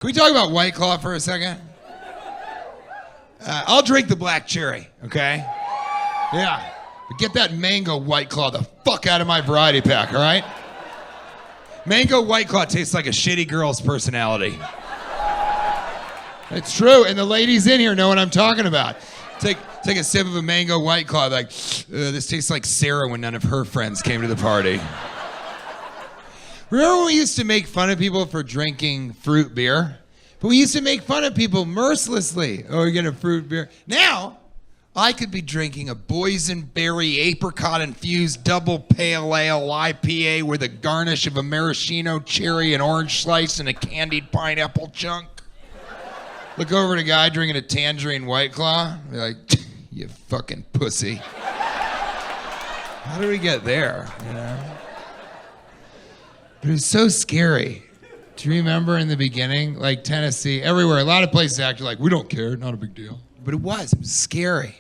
Can we talk about White Claw for a second? I'll drink the black cherry, okay? Yeah. But get that mango White Claw the fuck out of my variety pack, all right? Mango White Claw tastes like a shitty girl's personality. It's true, and the ladies in here know what I'm talking about. Take a sip of a mango White Claw, like, this tastes like Sarah when none of her friends came to the party. Remember when we used to make fun of people for drinking fruit beer? But we used to make fun of people mercilessly. Oh, you're getting a fruit beer. Now, I could be drinking a boysenberry apricot-infused double pale ale IPA with a garnish of a maraschino cherry, an orange slice, and a candied pineapple chunk. Look over at a guy drinking a tangerine White Claw. Be like, you fucking pussy. How did we get there, you know? But it was so scary. Do you remember in the beginning, like Tennessee, everywhere, a lot of places acted like, we don't care, not a big deal. But it was scary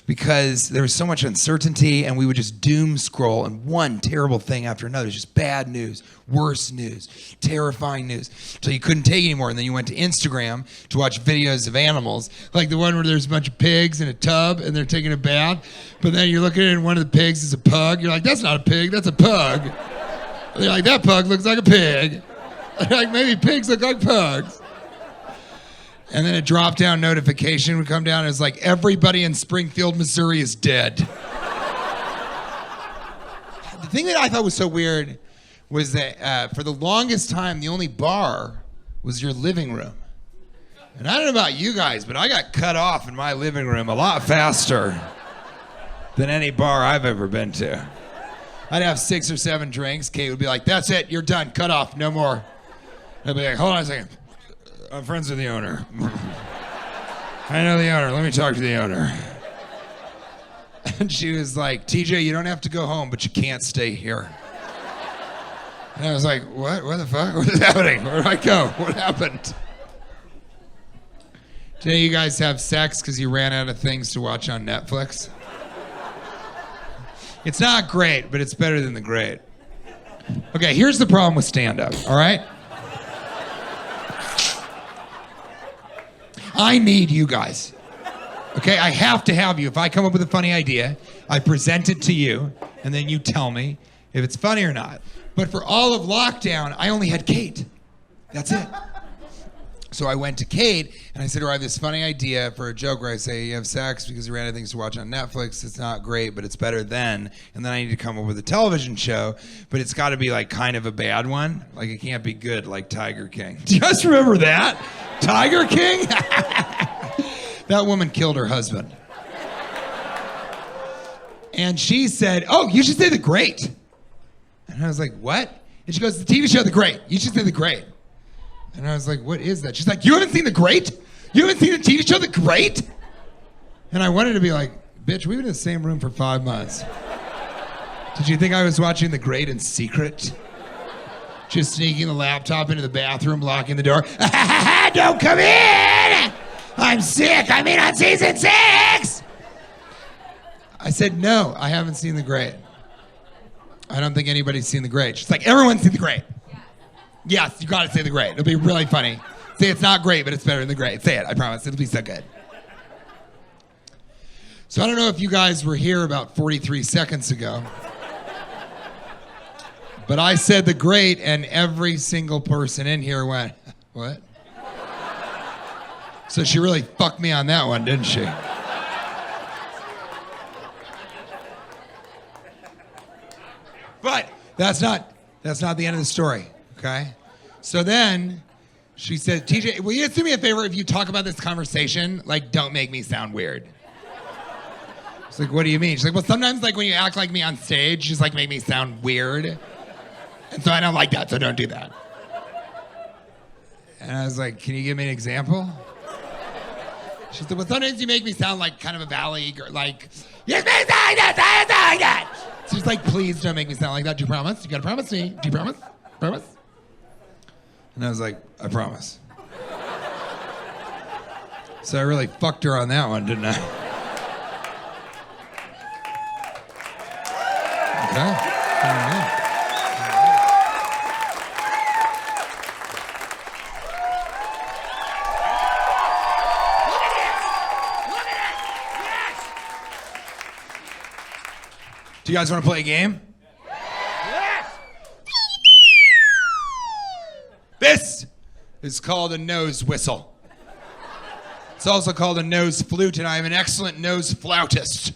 because there was so much uncertainty and we would just doom scroll and one terrible thing after another, just bad news, worse news, terrifying news, until you couldn't take it anymore. And then you went to Instagram to watch videos of animals, like the one where there's a bunch of pigs in a tub and they're taking a bath, but then you're looking at it and one of the pigs is a pug. You're like, that's not a pig, that's a pug. They're like, that pug looks like a pig. They're like, maybe pigs look like pugs. And then a drop-down notification would come down and it's like, everybody in Springfield, Missouri is dead. The thing that I thought was so weird was that for the longest time, the only bar was your living room. And I don't know about you guys, but I got cut off in my living room a lot faster than any bar I've ever been to. I'd have 6 or 7 drinks. Kate would be like, that's it, you're done, cut off, no more. I'd be like, hold on a second. I'm friends with the owner. I know the owner, let me talk to the owner. And she was like, TJ, you don't have to go home, but you can't stay here. And I was like, what? What the fuck? What is happening? Where do I go? What happened? Did you guys have sex because you ran out of things to watch on Netflix? It's not great, but it's better than the great. Okay, here's the problem with stand-up, all right? I need you guys. Okay, I have to have you. If I come up with a funny idea, I present it to you, and then you tell me if it's funny or not. But for all of lockdown, I only had Kate. That's it. So I went to Kate, and I said to her, I have this funny idea for a joke where I say, you have sex because you ran out of things to watch on Netflix. It's not great, but it's better than. And then I need to come up with a television show, but it's got to be like kind of a bad one. Like it can't be good like Tiger King. Do you guys remember that? Tiger King? That woman killed her husband. And she said, oh, you should say The Great. And I was like, what? And she goes, the TV show The Great. You should say The Great. And I was like, what is that? She's like, you haven't seen The Great? You haven't seen the TV show The Great? And I wanted to be like, bitch, we've been in the same room for 5 months. Did you think I was watching The Great in secret? Just sneaking the laptop into the bathroom, locking the door. Don't come in! I'm sick, I'm in on season 6! I said, no, I haven't seen The Great. I don't think anybody's seen The Great. She's like, everyone's seen The Great. Yes, you gotta say The Great. It'll be really funny. Say it's not great, but it's better than The Great. Say it, I promise. It'll be so good. So I don't know if you guys were here about 43 seconds ago, but I said The Great, and every single person in here went, what? So she really fucked me on that one, didn't she? But that's not the end of the story, okay? So then she said, TJ, will you do me a favor if you talk about this conversation, like, don't make me sound weird? It's like, what do you mean? She's like, well, sometimes like when you act like me on stage, you just like make me sound weird. And so I don't like that, so don't do that. And I was like, can you give me an example? She said, well, sometimes you make me sound like kind of a valley girl, like, you make me sound like that. So she's like, please don't make me sound like that. Do you promise? You gotta promise me. Do you promise? Promise? And I was like, I promise. So I really fucked her on that one, didn't I? Okay. Yeah. Do you guys want to play a game? Yes! This is called a nose whistle. It's also called a nose flute, and I am an excellent nose flautist.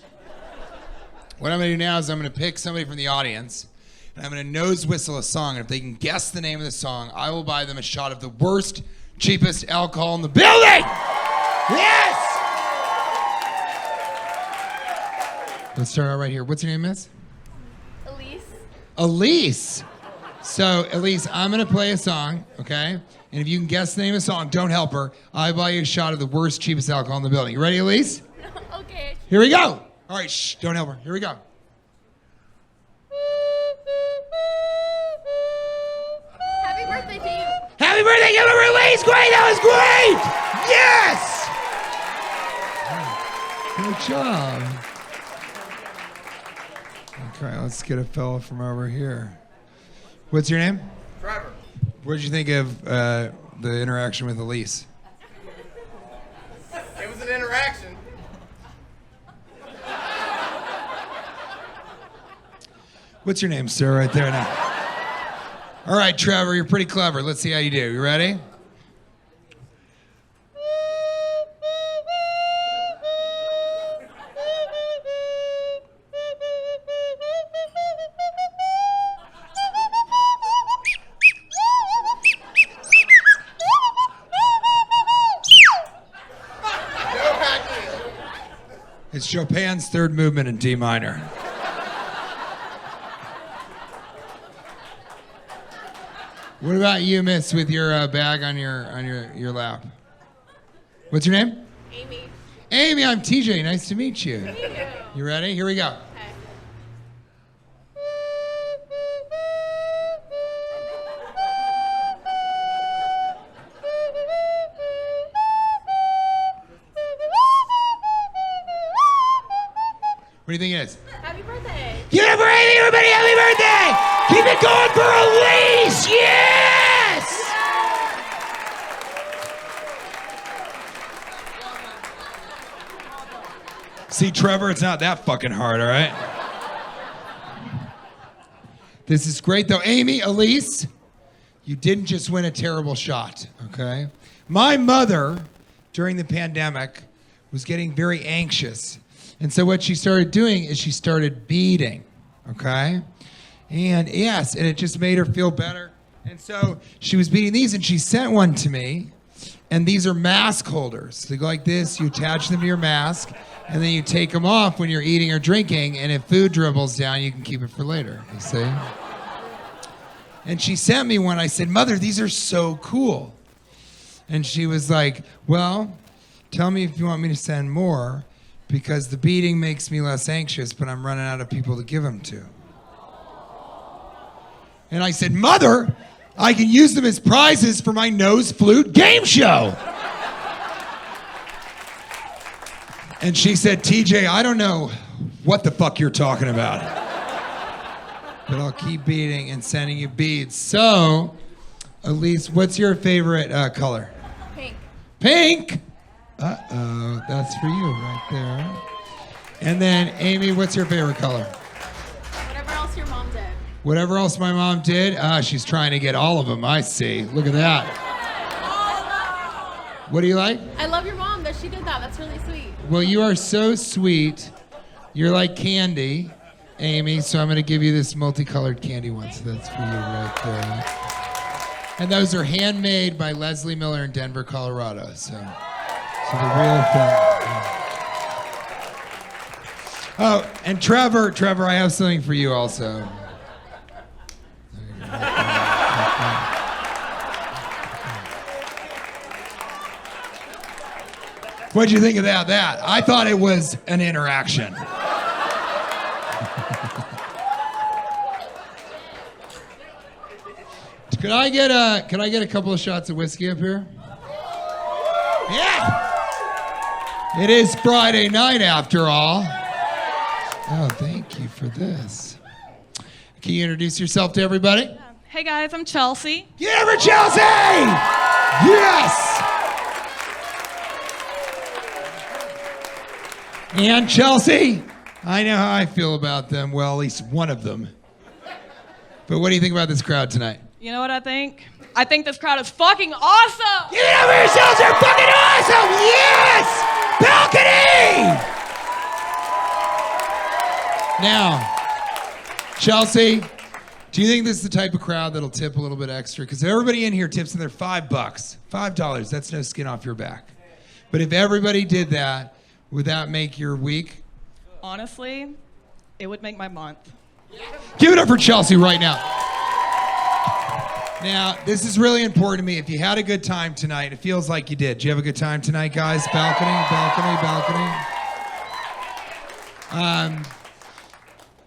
What I'm going to do now is I'm going to pick somebody from the audience, and I'm going to nose whistle a song, and if they can guess the name of the song, I will buy them a shot of the worst, cheapest alcohol in the building! Yes! Let's start out right here. What's your name, miss? Elise. Elise. So, Elise, I'm going to play a song, okay? And if you can guess the name of the song, don't help her. I buy you a shot of the worst, cheapest alcohol in the building. You ready, Elise? Okay. Here we go. All right, shh, don't help her. Here we go. Happy birthday to you. Happy birthday, give her Elise. Great, that was great. Yes. Good job. Okay, let's get a fella from over here. What's your name? Trevor. What did you think of the interaction with Elise? It was an interaction. What's your name, sir, right there now? All right, Trevor, you're pretty clever. Let's see how you do. You ready? It's Chopin's third movement in D minor. What about you, miss, with your bag on your lap? What's your name? Amy. Amy, I'm TJ. Nice to meet you. Thank you. You ready? Here we go. Okay. What do you think it is? Happy birthday. Give it for Amy, everybody! Happy birthday! Keep it going for Elise! Yes! See, Trevor, it's not that fucking hard, all right? This is great, though. Amy, Elise, you didn't just win a terrible shot, okay? My mother, during the pandemic, was getting very anxious. And so what she started doing is she started beading, okay? And yes, and it just made her feel better. And so she was beading these, and she sent one to me. And these are mask holders. They go like this, you attach them to your mask, and then you take them off when you're eating or drinking, and if food dribbles down, you can keep it for later, you see? And she sent me one. I said, Mother, these are so cool. And she was like, well, tell me if you want me to send more, because the beading makes me less anxious, but I'm running out of people to give them to. And I said, Mother, I can use them as prizes for my nose flute game show. And she said, TJ, I don't know what the fuck you're talking about, but I'll keep beading and sending you beads. So, Elise, what's your favorite color? Pink. Pink? Uh-oh, that's for you right there. And then, Amy, what's your favorite color? Whatever else your mom did. Whatever else my mom did? She's trying to get all of them, I see. Look at that. What do you like? I love your mom that she did that. That's really sweet. Well, you are so sweet. You're like candy, Amy, so I'm going to give you this multicolored candy one. So that's for you right there. And those are handmade by Leslie Miller in Denver, Colorado. So the real thing. Oh, and Trevor, I have something for you also. What'd you think about that? I thought it was an interaction. Could I get a couple of shots of whiskey up here? Yeah. It is Friday night after all. Oh, thank you for this. Can you introduce yourself to everybody? Hey guys, I'm Chelsea. Get over Chelsea! Yes! And Chelsea, I know how I feel about them. Well, at least one of them. But what do you think about this crowd tonight? You know what I think? I think this crowd is fucking awesome. Give it up for yourselves, you're fucking awesome! Yes! Balcony! Now, Chelsea, do you think this is the type of crowd that'll tip a little bit extra? Because everybody in here tips in their $5. $5, that's no skin off your back. But if everybody did that, would that make your week? Honestly, it would make my month. Give it up for Chelsea right now. Now, this is really important to me. If you had a good time tonight, it feels like you did. Did you have a good time tonight, guys? Balcony.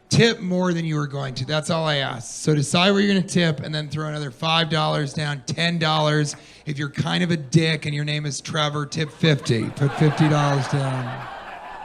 Tip more than you were going to. That's all I ask. So decide where you're going to tip and then throw another $5 down, $10. If you're kind of a dick and your name is Trevor, tip 50. Put $50 down.